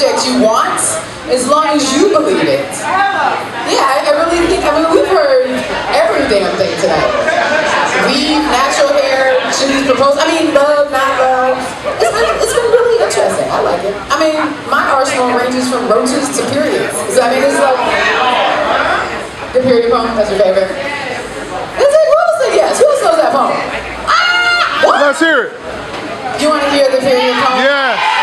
subject you want, as long as you believe it. Yeah, I really think, we've heard every damn thing tonight. Weave, natural hair, choose, propose, love, not love. It's been really interesting. I like it. My arsenal ranges from roaches to periods. So, it's like, the period poem, that's your favorite. Who else said yes? Who else knows that poem? What? Let's hear it. You want to hear the period poem? Yeah.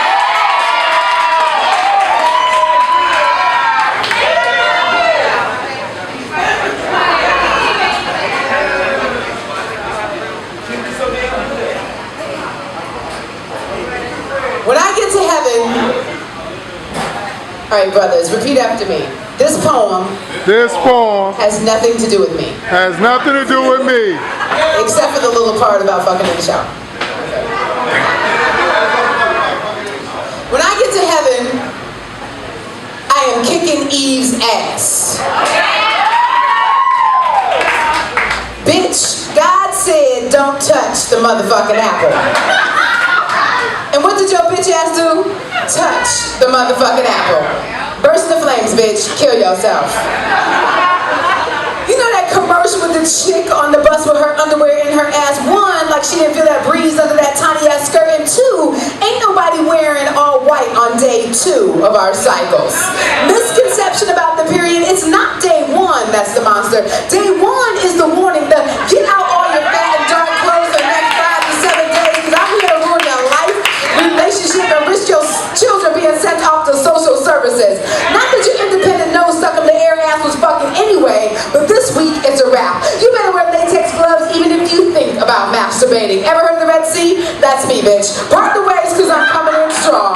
When I get to heaven, all right, brothers, repeat after me. This poem has nothing to do with me. Has nothing to do with me. Except for the little part about fucking in the shower. When I get to heaven, I am kicking Eve's ass. Bitch, God said don't touch the motherfucking apple. And what did your bitch ass do? Touch the motherfucking apple. Burst in the flames, bitch. Kill yourself. You know that commercial with the chick on the bus with her underwear in her ass? One, like she didn't feel that breeze under that tiny ass skirt. And two, ain't nobody wearing all white on day 2 of our cycles. Misconception about the period, it's not day 1 that's the monster. Day 1 is the warning, the get out all your fat and dark clothes the next 5 to 7 days, because I'm here to ruin your life, relationship, and risk your children being sent off to social services. Not that your independent nose stuck in the air ass was fucking anyway, but this week it's a wrap. You better wear latex gloves even if you think about masturbating. Ever heard of the Red Sea? That's me, bitch. Part the ways because I'm coming in strong.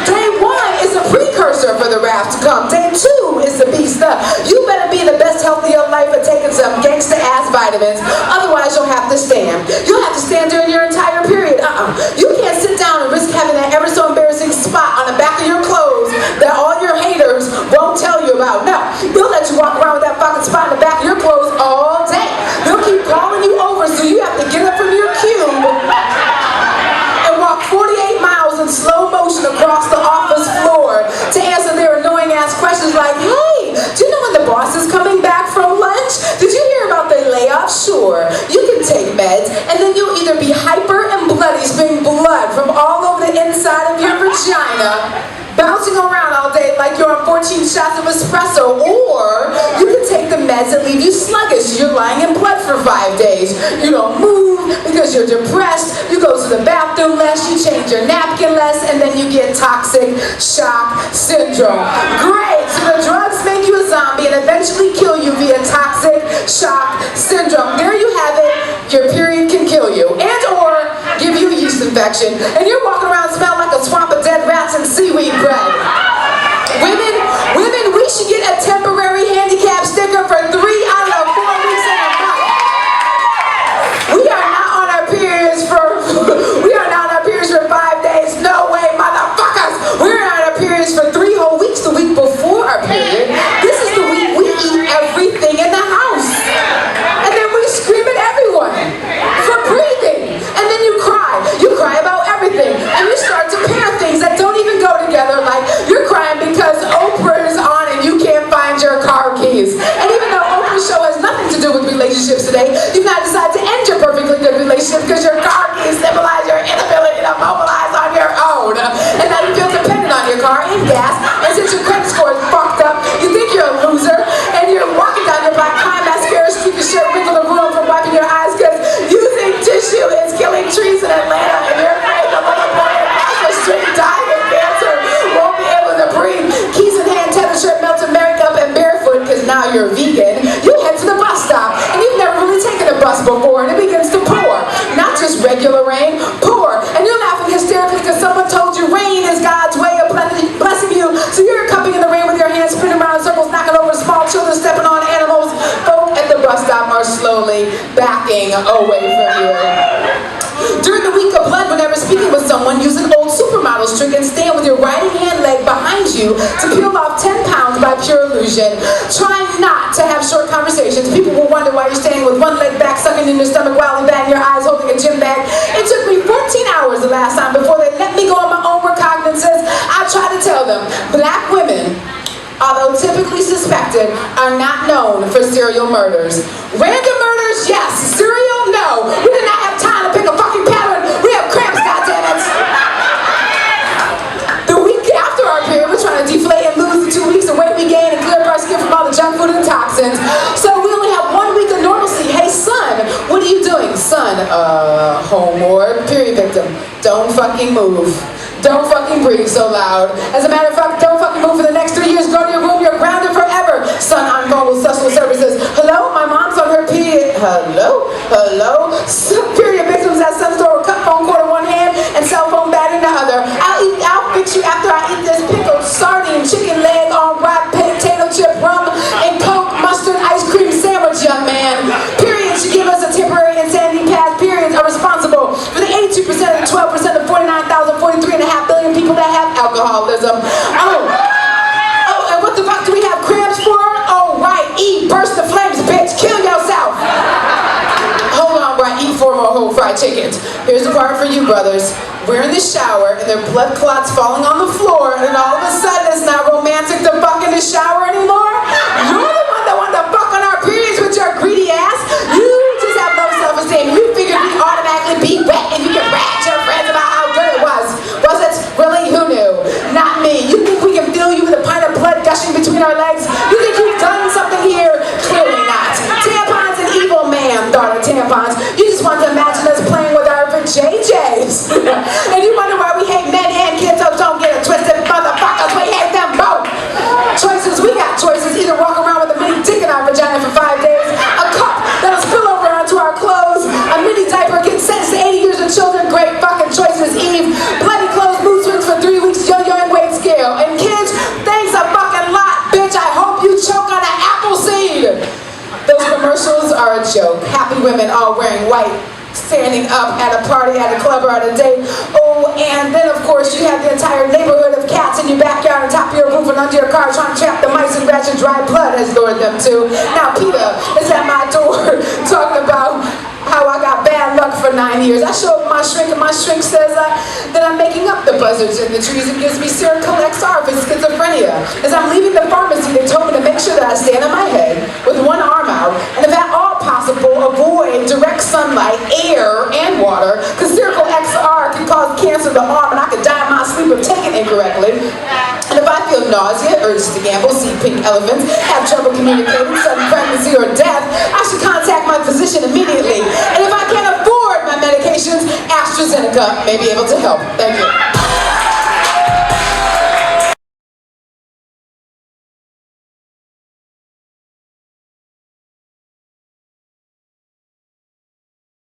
Day 1 is a precursor for the wrath to come. Day 2 is the beast up. You better be in the best health of your life and taking some gangsta ass vitamins. Otherwise you'll have to stand. You'll have to stand during your entire period. You can't sit down and risk having that ever so embarrassing spot on the back of your clothes that all your haters won't tell you about. No, they'll let you walk around with that fucking spot in the back of your clothes all day. They'll keep calling you over so you have to get up from your cube and walk 48 miles in slow motion across the office floor to answer their annoying ass questions like, hey, do you know when the boss is coming back from lunch? Did you hear about the layoff? Sure, you can take meds and then you'll either be hyper and bloody, spitting blood from all over the inside of your vagina, bouncing around all day like you're on 14 shots of espresso, or you can take the meds and leave you sluggish. You're lying in blood for 5 days. You don't move because you're depressed. You go to the bathroom less, you change your napkin less, and then you get toxic shock syndrome. Great, so the drugs make you a zombie and eventually kill you via toxic shock syndrome. There you have it. Your period can kill you and or give you a yeast infection, and you're walking around smelling like a swamp of dead rats and seaweed bread. Women, we should get a temporary handicap sticker for 3 out of 4 weeks in a month. We are not on our periods for 5 days. No way, motherfuckers. We're on our periods for 3 whole weeks. The week before our period, this is the week we eat everything in the house, and then we scream at everyone for breathing, and then you cry. You cry about everything, and you start to pair things that don't even go together. Like you're crying because Oprah is on and you can't find your car keys. And even though Oprah's show has nothing to do with relationships today, you've now decided to end your perfectly good relationship because your car keys symbolize your inability to mobilize on your own. And now you feel dependent on your car and gas. And since your credit score is fucked up, you think you're a loser, and you're walking down your block crying mascara, streak your shirt, wrinkle the room from wiping your eyes because using tissue is killing trees in Atlanta, and you're afraid the little boy across the street dying of cancer won't be able to breathe. Keys in hand, tether shirt, melted makeup, and barefoot because now you're vegan. You head to the bus stop, and you've never really taken a bus before, and it begins to pour. Not just regular rain, pour. And you're laughing hysterically because someone told you rain is God's way of blessing you. So you're cupping in the rain with your hands spinning around in circles, knocking over small children, stepping on animals. Folk at the bus stop are slowly backing away from you. During the week of blood, whenever speaking with someone, use an old supermodel's trick and stand with your right hand leg behind you to peel off 10 pounds by pure illusion. Try not to have short conversations. People will wonder why you're standing with one leg back, sucking in your stomach while you bang your eyes, holding a gym bag. It took me 14 hours the last time before they let me go on my own recognizances. I tried to tell them, although typically suspected, are not known for serial murders. Random murders, yes. Serial, no. We did not have time to pick a fucking pattern. We have cramps, goddammit. The week after our period, we're trying to deflate and lose the 2 weeks of weight we gained and clear up our skin from all the junk food and toxins. So we only have 1 week of normalcy. Hey, son, what are you doing? Son, home or period victim. Don't fucking move. Don't fucking breathe so loud. As a matter of fact, don't fucking move for the next 3 years. Go to your room, you're grounded forever. Son, I'm phone with social services. Hello, my mom's on her period. Hello? Hello? Period victims at some store with cut phone cord in one hand and cell phone battery in the other. I'll fix you after I eat this pickled sardine chicken leg on wrapped potato chip rum and Coke mustard ice cream sandwich, young man. Periods should give us a temporary insanity pass. Periods are responsible for the 82% of the 12% of 43.5 billion people that have alcoholism. Oh, and what the fuck do we have cramps for? Oh, right, eat, burst the flames, bitch, kill yourself. Hold on, right, eat 4 more whole fried chickens. Here's the part for you, brothers. We're in the shower, and there are blood clots falling on the floor, and then all of a sudden it's not romantic to fuck in the shower anymore? You're the one that wanted to fuck on our periods with your greedy ass. You just have low self-esteem. You figured we'd automatically be wet and you could rat your friends about how good it was. Was it? Really? Who knew? Not me. You think we can fill you with a pint of blood gushing between our legs? You think you've done something here? Clearly not. Tampons and evil man, daughter tampons. You just want to imagine us playing with our JJs. And you wonder why we hate men and kids, so don't get it twisted, motherfuckers. We hate them both. Choices, we got choices. Either walk around with a mini dick in our vagina for 5 days, a cup that'll spill over onto our clothes, a mini diaper, get sentenced to 80 years of children. Great fucking choices, Eve. Bloody clothes, mood swings for 3 weeks, yo-yo and weight scale. And kids, thanks a fucking lot, bitch. I hope you choke on an apple seed. Those commercials are a joke. Happy women all wearing white, standing up at a party, at a club, or at a date. Oh, and then of course you have the entire neighborhood of cats in your backyard on top of your roof and under your car trying to trap the mice and rats your dry blood has lured them to. Now Peter is at my door talking about how I got bad luck for 9 years. I show up my shrink and my shrink says that I'm making up the buzzards in the trees and gives me Seroquel XR for schizophrenia. As I'm leaving the pharmacy, they told me to make sure that I stand on my head with one arm out and if at all possible avoid direct sunlight, air, and water because Seroquel XR can cause cancer of the arm and I could die in my sleep if taken incorrectly. And if I feel nausea, urges to gamble, see pink elephants, have trouble communicating, sudden pregnancy or death, I should contact my physician immediately. And if I can't afford my medications, AstraZeneca may be able to help. Thank you.